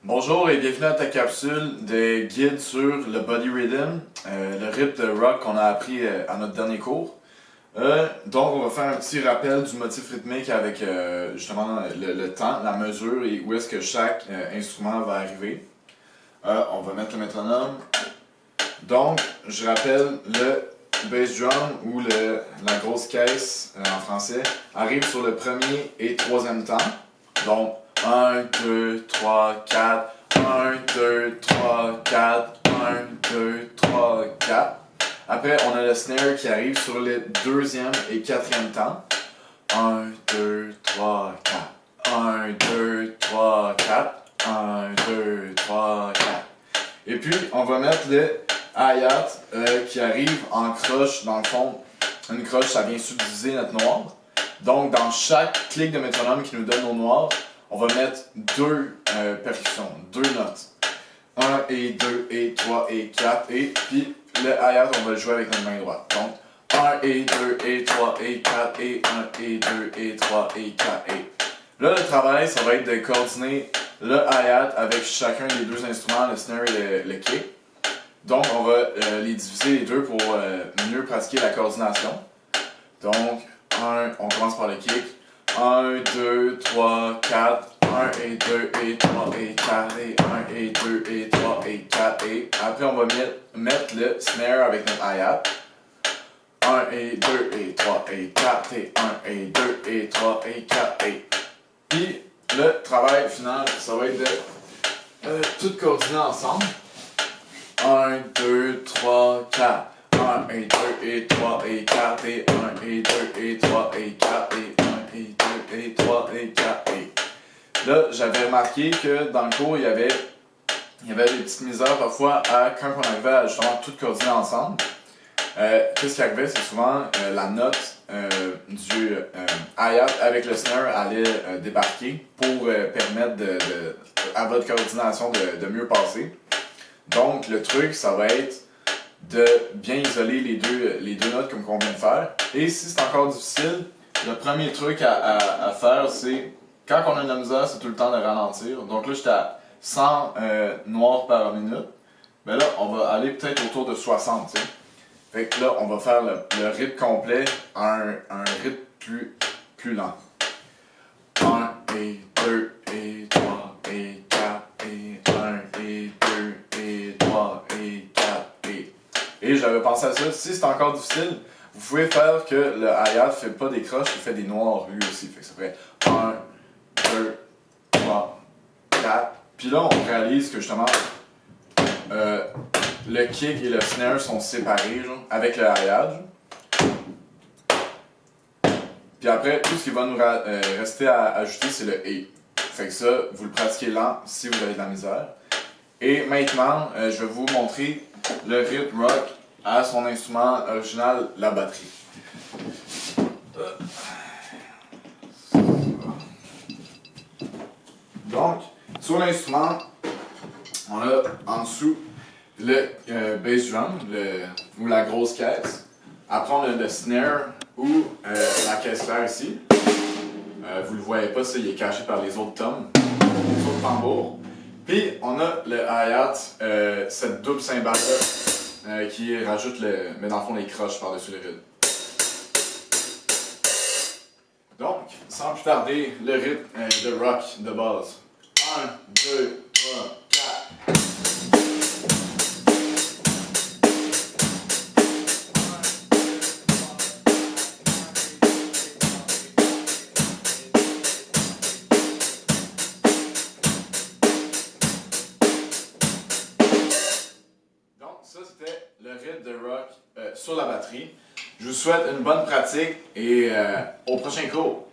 Bonjour et bienvenue à ta capsule de guide sur le body rhythm, le rythme de rock qu'on a appris à notre dernier cours. Donc on va faire un petit rappel du motif rythmique avec justement le temps, la mesure et où est-ce que chaque instrument va arriver. On va mettre le métronome. Donc je rappelle le bass drum ou la grosse caisse en français arrive sur le premier et troisième temps. Donc 1, 2, 3, 4, 1, 2, 3, 4, 1, 2, 3, 4. Après, on a le snare qui arrive sur le deuxième et quatrième temps. 1, 2, 3, 4. 1, 2, 3, 4. 1, 2, 3, 4. Et puis, on va mettre le hi-hat qui arrive en croche, dans le fond. Une croche, ça vient subdiviser notre noir. Donc, dans chaque clic de métronome qui nous donne nos noirs, on va mettre deux percussions, deux notes. 1 et 2 et 3 et 4 et puis le hi-hat, on va le jouer avec notre main droite. Donc 1 et 2 et 3 et 4 et 1 et 2 et 3 et 4 et... Là, le travail, ça va être de coordonner le hi-hat avec chacun des deux instruments, le snare et le kick. Donc, on va les diviser les deux pour mieux pratiquer la coordination. Donc, on commence par le kick. 1, 2, 3, 4, 1 et 2 et 3 et 4 et 1 et 2 et 3 et 4 et... Après, on va mettre le snare avec notre hi-hat. 1 et 2 et 3 et 4 et 1 et 2 et 3 et 4 et... Puis, le travail final, ça va être de tout coordonner ensemble. 1, 2, 3, 4. 1 et 2 et 3 et 4 et 1 et 2 et 3 et 4 et 1 et 2 et 3 et 4 et... Là, j'avais remarqué que dans le cours, il y avait des petites misères parfois quand on arrivait à justement tout coordonner ensemble. Qu'est-ce qui arrivait, c'est souvent la note du hi-hat avec le snare allait débarquer pour permettre à votre coordination de mieux passer. Donc, le truc, ça va être de bien isoler les deux notes comme on vient de faire. Et si c'est encore difficile, le premier truc à faire, c'est quand on a de la misère, c'est tout le temps de ralentir. Donc là, j'étais à 100 noirs par minute. Mais là, on va aller peut-être autour de 60. T'sais. Fait que là, on va faire le rythme complet à un rythme plus lent. 1 et 2 et 3 et 4 et 1 et 2 et 3 et 4 et... Et j'avais pensé à ça, si c'est encore difficile, vous pouvez faire que le hi-hat ne fait pas des croches, il fait des noirs lui aussi. Fait que ça fait 1, 2, 3, 4. Puis là, on réalise que justement, le kick et le snare sont séparés genre, avec le hi-hat. Puis après, tout ce qui va nous rester à ajouter, c'est le et. Fait que ça, vous le pratiquez lent si vous avez de la misère. Et maintenant, je vais vous montrer le rythme rock à son instrument original, la batterie. Donc, sur l'instrument, on a en dessous le bass drum ou la grosse caisse. Après, on a le snare ou la caisse claire ici. Vous le voyez pas, ça, il est caché par les autres tomes, les autres tambours. Puis, on a le hi-hat, cette double cymbale-là qui rajoute mais dans le fond les croches par-dessus le rythme. Donc, sans plus tarder, le rythme de rock de base. 1, 2, 3, 4. Ça, c'était le rythme de rock sur la batterie. Je vous souhaite une bonne pratique et au prochain cours.